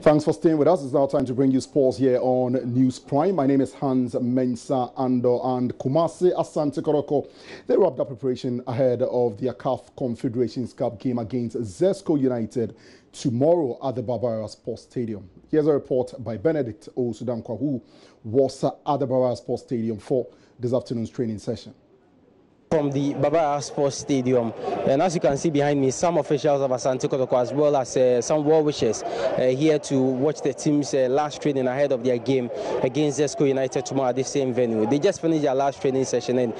Thanks for staying with us. It's now time to bring you sports here on News Prime. My name is Hans Mensah Ando, and Kumasi Asante Kotoko. They wrapped up preparation ahead of the CAF Confederations Cup game against Zesco United tomorrow at the Barbara Sports Stadium. Here's a report by Benedict Osudankwa, who was at the Barbara Sports Stadium for this afternoon's training session. From the Barbara Sports Stadium, and as you can see behind me, some officials of Asante Kotoko as well as some well-wishers here to watch the team's last training ahead of their game against Zesco United tomorrow at the same venue. They just finished their last training session, and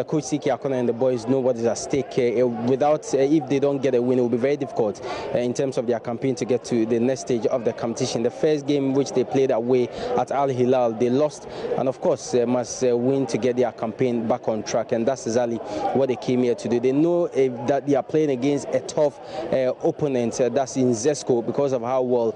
Coach Siki Akona and the boys know what is at stake. If they don't get a win, it will be very difficult in terms of their campaign to get to the next stage of the competition. The first game which they played away at Al Hilal, they lost, and of course must win to get their campaign back on track, and that's exactly what they came here to do. They know that they are playing against a tough opponent that's in Zesco, because of how well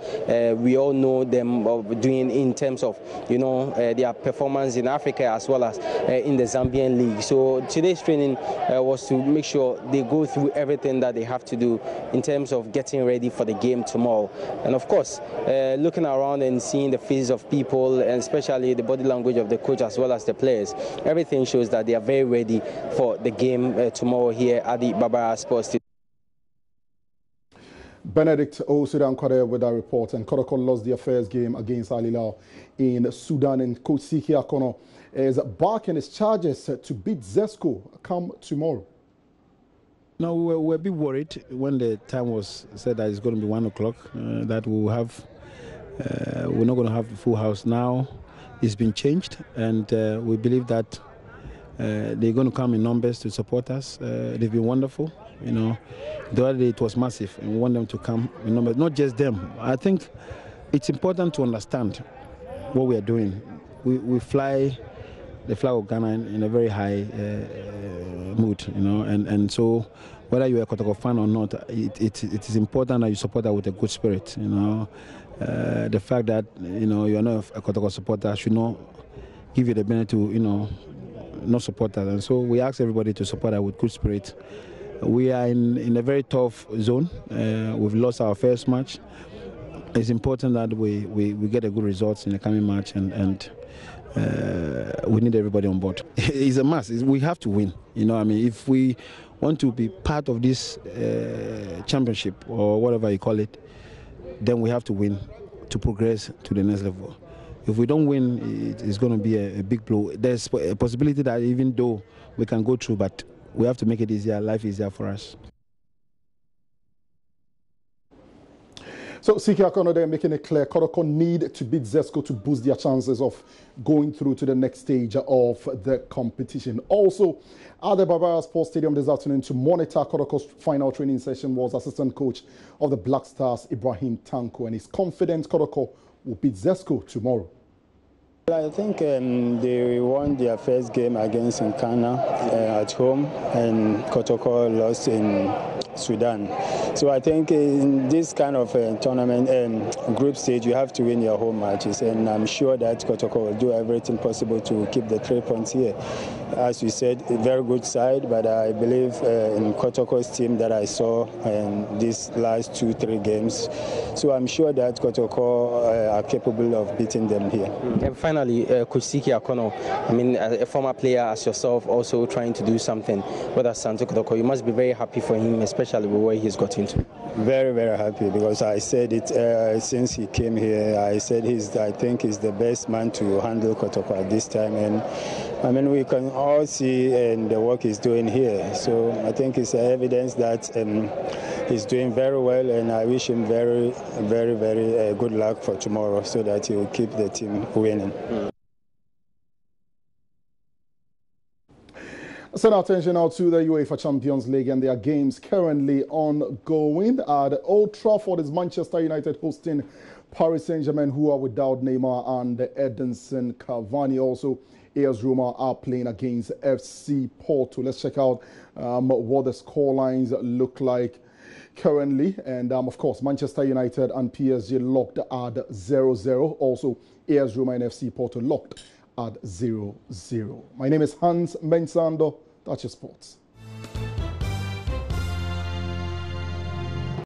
we all know them doing in terms of their performance in Africa as well as in the Zambian league. So today's training was to make sure they go through everything that they have to do in terms of getting ready for the game tomorrow, and of course looking around and seeing the faces of people, and especially the body language of the coach as well as the players. Everything shows that they are very ready for the game tomorrow here at the Barbara Sports Stadium. Benedict Osudankwa with that report. And Kotoko lost their first game against Al Hilal in Sudan, and Coach Siki Akona is back in his charges to beat Zesco come tomorrow. No, we were a bit worried when the time was said that it's going to be 1 o'clock, that we're not going to have the full house. Now it's been changed, and we believe that they're going to come in numbers to support us. They've been wonderful. The other day it was massive, and we want them to come in numbers. Not just them. I think it's important to understand what we are doing. We fly the flag of Ghana in a very high mood, and so whether you're a Kotoko fan or not, it is important that you support that with a good spirit. The fact that you are not a Kotoko supporter should not give you the benefit to not support that, and so we ask everybody to support that with good spirit. We are in a very tough zone. We've lost our first match. It's important that we get a good results in the coming match, and we need everybody on board. It's a must. We have to win. If we want to be part of this championship or whatever you call it, then we have to win to progress to the next level. If we don't win, it's going to be a big blow. There's a possibility that even though we can go through, but we have to make it easier, life easier for us. So Siki Akona, they're making it clear Kotoko need to beat Zesco to boost their chances of going through to the next stage of the competition. Also, at the Barbara Sports Stadium this afternoon to monitor Kotoko's final training session was assistant coach of the Black Stars, Ibrahim Tanko, and he's confident Kotoko will beat Zesco tomorrow. I think they won their first game against Nkana at home, and Kotoko lost in Sudan. So I think in this kind of tournament group stage, you have to win your home matches, and I'm sure that Kotoko will do everything possible to keep the 3 points here. As you said, a very good side, but I believe in Kotoko's team that I saw in these last 2-3 games. So I'm sure that Kotoko are capable of beating them here. And finally, Coach Siki Akona, a former player as yourself, also trying to do something with Asante Kotoko. You must be very happy for him, especially with where he's got into. Very, very happy, because I said it since he came here. I said I think he's the best man to handle Kotoko at this time, and we can all see the work he's doing here. So I think it's evidence that he's doing very well, and I wish him very, very, very good luck for tomorrow, so that he will keep the team winning. Send our attention now to the UEFA Champions League, and their games currently ongoing. At Old Trafford is Manchester United hosting Paris Saint-Germain, who are without Neymar and Edinson Cavani. Also, AS Roma are playing against FC Porto. Let's check out what the scorelines look like currently. And of course, Manchester United and PSG locked at 0-0. Also, AS Roma and FC Porto locked at 0-0. My name is Hans Mensah Ando. That's your sports.